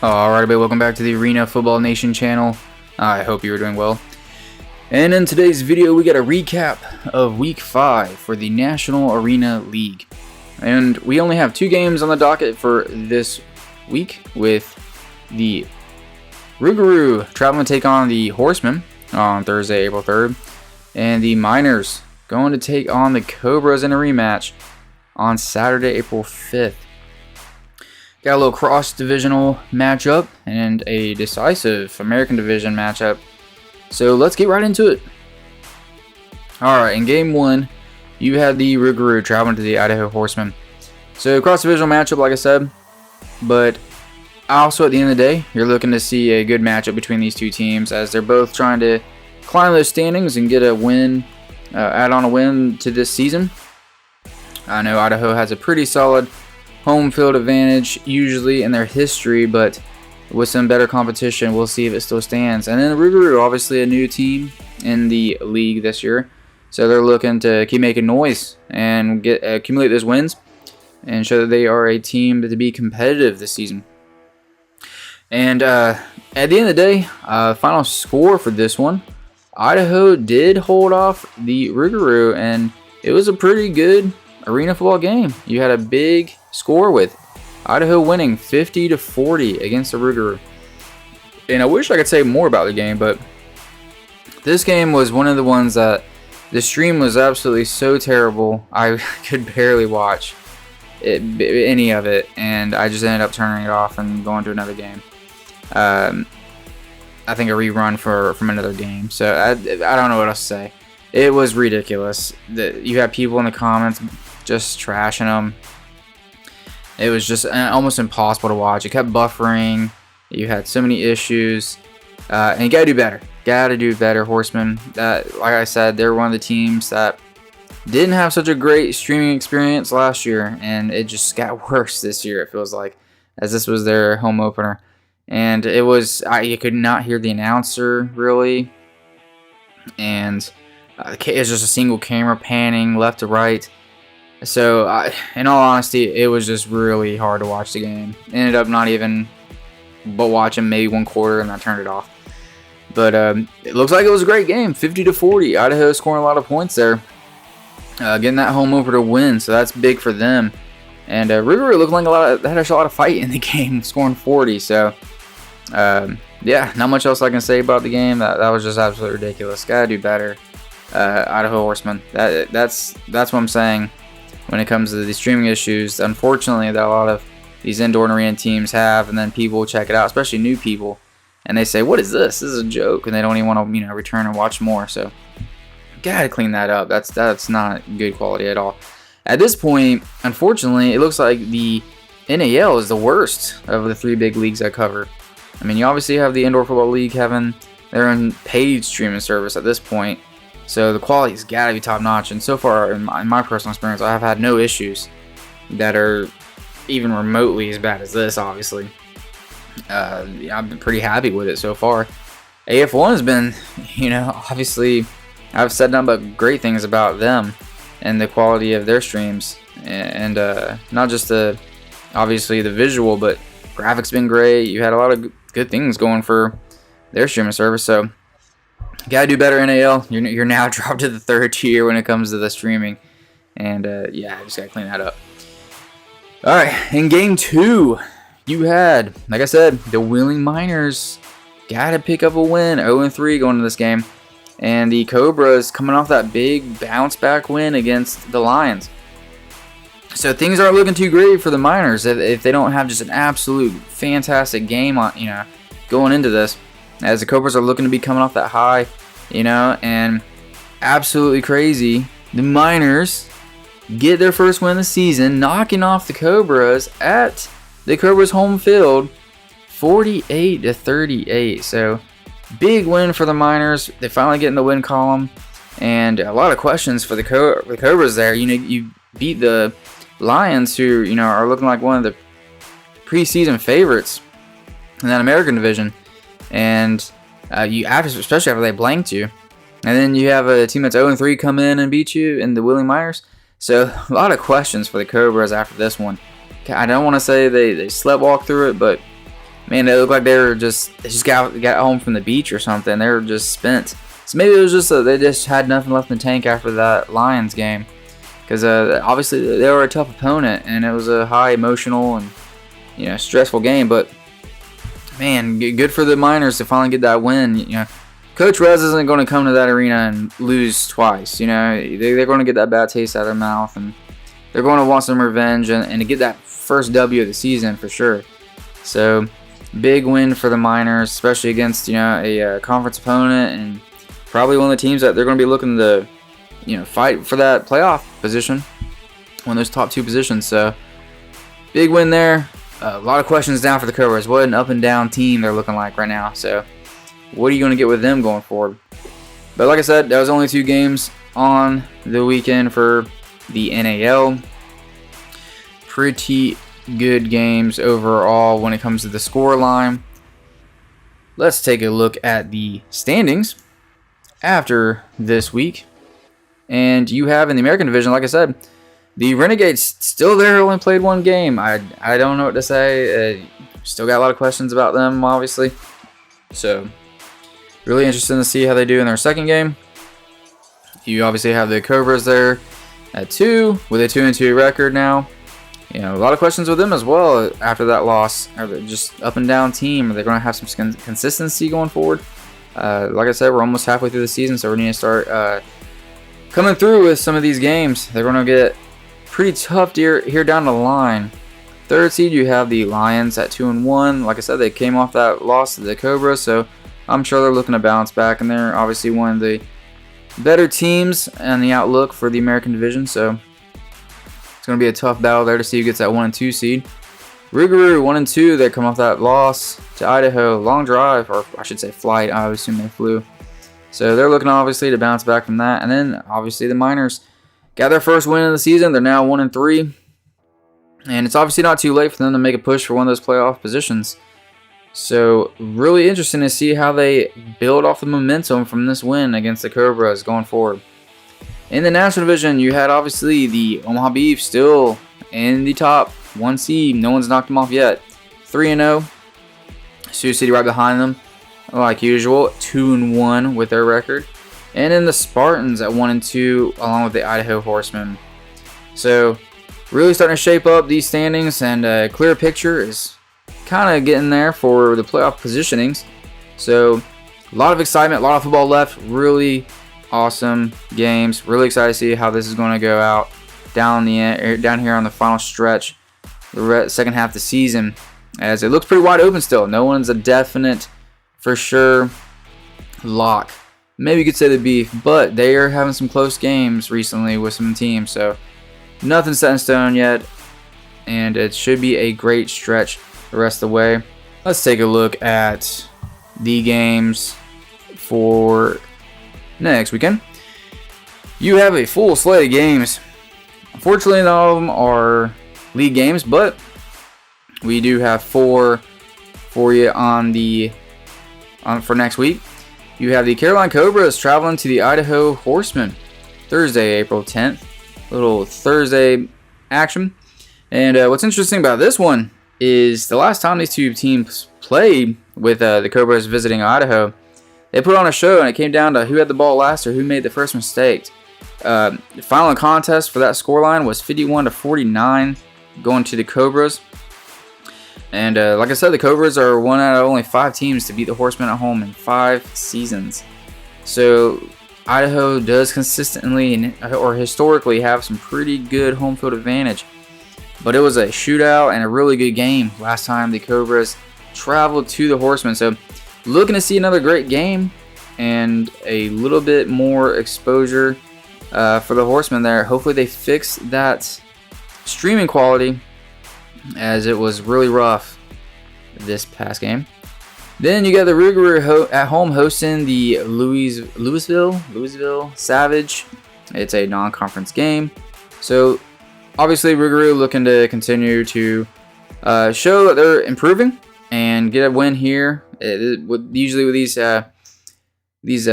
Alright, everybody, welcome back to the Arena Football Nation channel. I hope you are doing well. And in today's video, we got a recap of Week 5 for the National Arena League. And we only have 2 games on the docket for this week, with the Rugaroo traveling to take on the Horsemen on Thursday, April 3rd. And the Miners going to take on the Cobras in a rematch on Saturday, April 5th. Got a little cross-divisional matchup and a decisive American Division matchup. So let's get right into it. Alright, in Game 1, you had the Rugaroo traveling to the Idaho Horsemen. So cross-divisional matchup, like I said. But also at the end of the day, you're looking to see a good matchup between these two teams, as they're both trying to climb those standings and get a win, add on a win to this season. I know Idaho has a pretty solid home field advantage usually in their history, but with some better competition, we'll see if it still stands. And then Rugaroo, obviously a new team in the league this year, so they're looking to keep making noise and accumulate those wins and show that they are a team to be competitive this season. And at the end of the day, final score for this one, Idaho did hold off the Rugaroo, and it was a pretty good arena football game. You had a big score with Idaho winning 50-40 against the Rugaroo. And I wish I could say more about the game, but this game was one of the ones that the stream was absolutely so terrible I could barely watch any of it, and I just ended up turning it off and going to another game. I think a rerun from another game. So I don't know what else to say. It was ridiculous. You had people in the comments just trashing them. It was just almost impossible to watch. It kept buffering. You had so many issues. And you gotta do better. Gotta do better, Horsemen. Like I said, they're one of the teams that didn't have such a great streaming experience last year, and it just got worse this year, it feels like, as this was their home opener. And it was, you could not hear the announcer, really. And it's just a single camera panning left to right. So, in all honesty, it was just really hard to watch the game. Ended up not even but watching maybe one quarter, and I turned it off. But it looks like it was a great game, 50-40. Idaho scoring a lot of points there, getting that home over to win. So that's big for them. And Rugaroo looked like had a lot of fight in the game, scoring 40. So, yeah, not much else I can say about the game. That was just absolutely ridiculous. Gotta do better, Idaho Horsemen. That's what I'm saying. When it comes to the streaming issues, unfortunately, that a lot of these indoor and arena teams have, and then people check it out, especially new people, and they say, "What is this? This is a joke," and they don't even want to, return and watch more. So, gotta clean that up. That's not good quality at all. At this point, unfortunately, it looks like the NAL is the worst of the 3 big leagues I cover. I mean, you obviously have the Indoor Football League having their own paid streaming service at this point. So the quality's got to be top notch, and so far in my personal experience, I have had no issues that are even remotely as bad as this. Obviously, I've been pretty happy with it so far. AF1 has been, obviously, I've said nothing but great things about them and the quality of their streams, and not just obviously the visual, but graphics been great. You had a lot of good things going for their streaming service, so. Gotta do better, NAL. You're now dropped to the 3rd tier when it comes to the streaming. And, yeah, I just gotta clean that up. Alright, in Game 2, you had, like I said, the Wheeling Miners gotta pick up a win. 0-3 going into this game. And the Cobras coming off that big bounce-back win against the Lions. So things aren't looking too great for the Miners if they don't have just an absolute fantastic game on, going into this. As the Cobras are looking to be coming off that high, and absolutely crazy. The Miners get their first win of the season, knocking off the Cobras at the Cobras' home field, 48-38. So, big win for the Miners. They finally get in the win column, and a lot of questions for the Cobras there. You beat the Lions, who are looking like one of the preseason favorites in that American Division. And especially after they blanked you, and then you have a team that's 0-3 come in and beat you in the Wheeling Miners. So a lot of questions for the Cobras after this one. I don't want to say they sleptwalk through it, but Man, it looked like they just got home from the beach or something. They were just spent. So maybe it was just they just had nothing left in the tank after that Lions game, because obviously they were a tough opponent and it was a high emotional and stressful game. But man, good for the Miners to finally get that win. Coach Rez isn't going to come to that arena and lose twice. They're going to get that bad taste out of their mouth, and they're going to want some revenge and to get that first W of the season for sure. So big win for the Miners, especially against a conference opponent and probably one of the teams that they're going to be looking to fight for that playoff position, one of those top 2 positions. So big win there. A lot of questions down for the Cobras. What an up and down team they're looking like right now. So what are you going to get with them going forward? But like I said, that was only 2 games on the weekend for the NAL. Pretty good games overall when it comes to the score line. Let's take a look at the standings after this week. And you have in the American Division, like I said, the Renegades still there, only played 1 game. I don't know what to say. Still got a lot of questions about them, obviously. So really interesting to see how they do in their second game. You obviously have the Cobras there at 2 with a 2-2 record now. A lot of questions with them as well after that loss. Are they just up and down team? Are they going to have some consistency going forward? Like I said, we're almost halfway through the season, so we need to start coming through with some of these games. They're going to get pretty tough here down the line. 3rd seed, you have the Lions at 2-1. Like I said, they came off that loss to the Cobras, so I'm sure they're looking to bounce back, and they're obviously one of the better teams and the outlook for the American Division. So it's going to be a tough battle there to see who gets that 1 and 2 seed. Rugaroo 1 and 2. They come off that loss to Idaho. Long drive, or I should say flight. I assume they flew. So they're looking obviously to bounce back from that. And then obviously the Miners got their first win of the season. They're now 1 and 3. And it's obviously not too late for them to make a push for one of those playoff positions. So really interesting to see how they build off the momentum from this win against the Cobras going forward. In the National Division, you had obviously the Omaha Beef still in the top 1 seed. No one's knocked them off yet. 3-0. Sioux City right behind them, like usual, 2-1 with their record. And then the Spartans at 1 and 2, along with the Idaho Horsemen. So really starting to shape up these standings, and a clear picture is kind of getting there for the playoff positionings. So a lot of excitement, a lot of football left. Really awesome games. Really excited to see how this is going to go out down here on the final stretch, the second half of the season, as it looks pretty wide open still. No one's a definite, for sure, lock. Maybe you could say the Beef, but they are having some close games recently with some teams, so nothing set in stone yet, and it should be a great stretch the rest of the way. Let's take a look at the games for next weekend. You have a full slate of games. Unfortunately, none of them are league games, but we do have 4 for you for next week. You have the Carolina Cobras traveling to the Idaho Horsemen Thursday, April 10th. Little Thursday action. And what's interesting about this one is the last time these 2 teams played with the Cobras visiting Idaho, they put on a show, and it came down to who had the ball last or who made the first mistake. The final contest for that scoreline was 51-49 going to the Cobras. And like I said, the Cobras are one out of only 5 teams to beat the Horsemen at home in 5 seasons. So Idaho does consistently or historically have some pretty good home field advantage. But it was a shootout and a really good game last time the Cobras traveled to the Horsemen. So looking to see another great game and a little bit more exposure for the Horsemen there. Hopefully they fix that streaming quality, as it was really rough this past game. Then you got the Rugaroo at home hosting the Louisville Savage. It's a non-conference game. So obviously Rugaroo looking to continue to show that they're improving and get a win here. Usually with these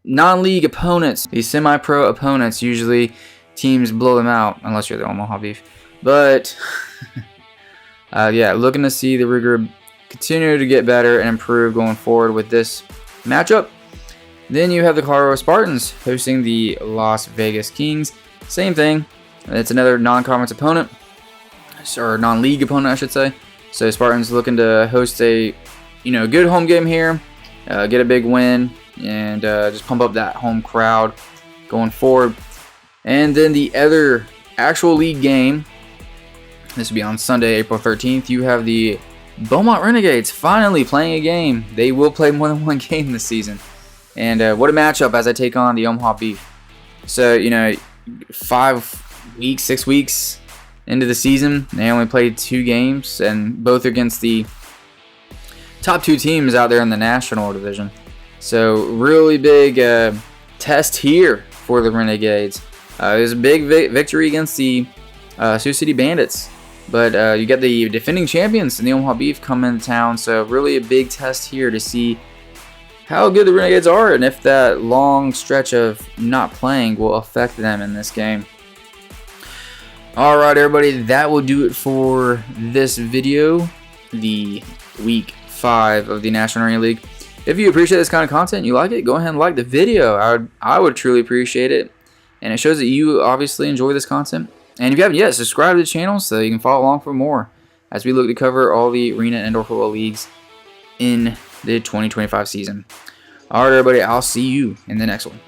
non-league opponents, these semi-pro opponents, usually teams blow them out unless you're the Omaha Beef. But yeah, looking to see the Rugaroo continue to get better and improve going forward with this matchup. Then you have the Colorado Spartans hosting the Las Vegas Kings. Same thing. It's another non-conference opponent, or non-league opponent, I should say. So Spartans looking to host a, good home game here, get a big win, and just pump up that home crowd going forward. And then the other actual league game, this will be on Sunday, April 13th. You have the Beaumont Renegades finally playing a game. They will play more than one game this season. And what a matchup as I take on the Omaha Beef. So, 6 weeks into the season, they only played 2 games, and both against the top 2 teams out there in the National Division. So, really big test here for the Renegades. It was a big victory against the Sioux City Bandits. But you get the defending champions in the Omaha Beef coming into town. So, really a big test here to see how good the Renegades are, and if that long stretch of not playing will affect them in this game. Alright everybody, that will do it for this video, the Week 5 of the National Arena League. If you appreciate this kind of content, you like it, go ahead and like the video. I would truly appreciate it, and it shows that you obviously enjoy this content. And if you haven't yet, subscribe to the channel so you can follow along for more as we look to cover all the arena and indoor football leagues in the 2025 season. Alright everybody, I'll see you in the next one.